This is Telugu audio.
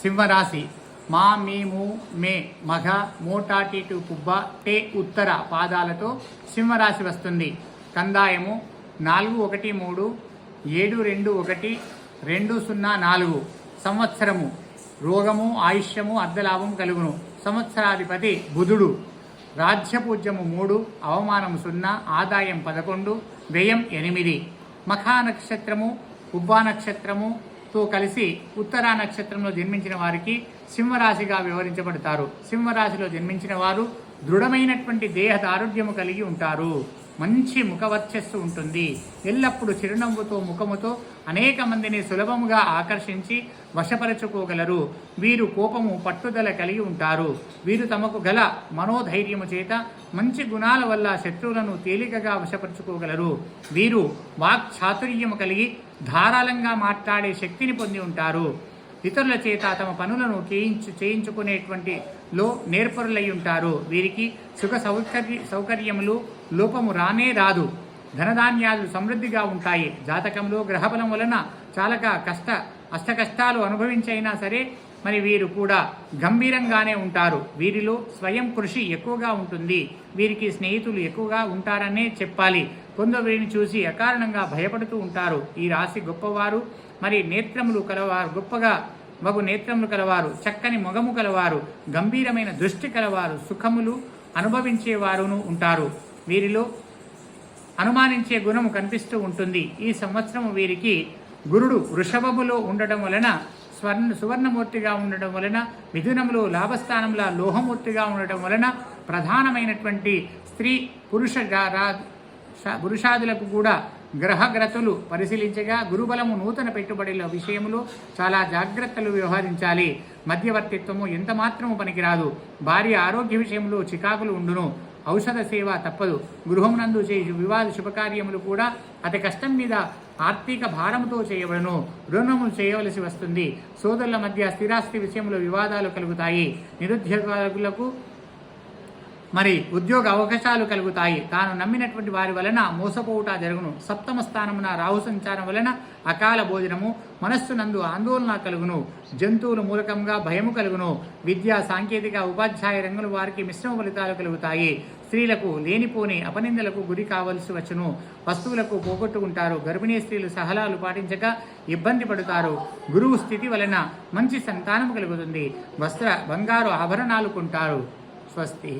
సింహరాశి మా మేము మే మఘ మోటాటిటు పుబ్బ టే ఉత్తర పాదాలతో సింహరాశి వస్తుంది. కందాయము 413 721 2004. సంవత్సరము రోగము ఆయుష్యము అర్ధలాభం కలుగును. సంవత్సరాధిపతి బుధుడు. రాజ్యపూజ్యము 3, అవమానము 0, ఆదాయం 11, వ్యయం 8. మఖా నక్షత్రము ఉబ్బా నక్షత్రముతో కలిసి ఉత్తరా నక్షత్రంలో జన్మించిన వారికి సింహరాశిగా వివరించబడతారు. సింహరాశిలో జన్మించిన వారు దృఢమైనటువంటి దేహ దారుఢ్యము కలిగి ఉంటారు. మంచి ముఖవర్చస్సు ఉంటుంది. ఎల్లప్పుడూ చిరునవ్వుతో ముఖముతో అనేక మందిని సులభముగా ఆకర్షించి వశపరచుకోగలరు. వీరు కోపము పట్టుదల కలిగి ఉంటారు. వీరు తమకు గల మనోధైర్యము చేత మంచి గుణాల వల్ల శత్రువులను తేలికగా వశపరుచుకోగలరు. వీరు వాక్చాతుర్యము కలిగి ధారాళంగా మాట్లాడే శక్తిని పొంది ఉంటారు. ఇతరుల చేత తమ పనులను చేయించుకునేటువంటి నేర్పరులై ఉంటారు. వీరికి సుఖ సౌకర్యములు లోపము రానే రాదు. ధనధాన్యాలు సమృద్ధిగా ఉంటాయి. జాతకంలో గ్రహబలం వలన చాలా అష్టకష్టాలు అనుభవించైనా సరే మరి వీరు కూడా గంభీరంగానే ఉంటారు. వీరిలో స్వయం కృషి ఎక్కువగా ఉంటుంది. వీరికి స్నేహితులు ఎక్కువగా ఉంటారనే చెప్పాలి. కొందరు వీరిని చూసి అకారణంగా భయపడుతూ ఉంటారు. ఈ రాశి గొప్పవారు. మరి నేత్రములు కలవారు, గొప్పగా మగు నేత్రములు కలవారు, చక్కని మొగము కలవారు, గంభీరమైన దృష్టి కలవారు, సుఖములు అనుభవించేవారును ఉంటారు. వీరిలో అనుమానించే గుణము కనిపిస్తూ ఉంటుంది. ఈ సంవత్సరం వీరికి గురుడు వృషభములో ఉండడం వలన సువర్ణమూర్తిగా ఉండడం వలన, మిథునములో లాభస్థానంలో లోహమూర్తిగా ఉండడం వలన ప్రధానమైనటువంటి స్త్రీ పురుషాదులకు కూడా గ్రహగ్రతులు పరిశీలించగా గురుబలము నూతన పెట్టుబడుల విషయంలో చాలా జాగ్రత్తలు వ్యవహరించాలి. మధ్యవర్తిత్వము ఎంత మాత్రము పనికిరాదు. భార్య ఆరోగ్య విషయంలో చికాకులు ఉండును. ఔషధ సేవ తప్పదు. గృహమునందు చేసే వివాద శుభకార్యములు కూడా అతి కష్టం మీద ఆర్థిక భారముతో చేయబడును. రుణము చేయవలసి వస్తుంది. సోదరుల మధ్య స్థిరాస్తి విషయంలో వివాదాలు కలుగుతాయి. నిరుద్యోగులకు మరి ఉద్యోగ అవకాశాలు కలుగుతాయి. తాను నమ్మినటువంటి వారి వలన మోసపోవుట జరుగును. సప్తమ స్థానమున రాహు సంచారం వలన అకాల భోజనము, మనస్సునందు ఆందోళన కలుగును. జంతువుల మూలకంగా భయము కలుగును. విద్యా సాంకేతిక ఉపాధ్యాయ రంగుల వారికి మిశ్రమ ఫలితాలు కలుగుతాయి. స్త్రీలకు లేనిపోని అపనిందలకు గురి కావలసి వచ్చును. వస్తువులకు పోగొట్టుకుంటారు. గర్భిణీ స్త్రీలు సహలాలు పాటించక ఇబ్బంది పడుతారు. గురువు స్థితి వలన మంచి సంతానం కలుగుతుంది. బంగారు ఆభరణాలు కొంటారు. స్వస్తి.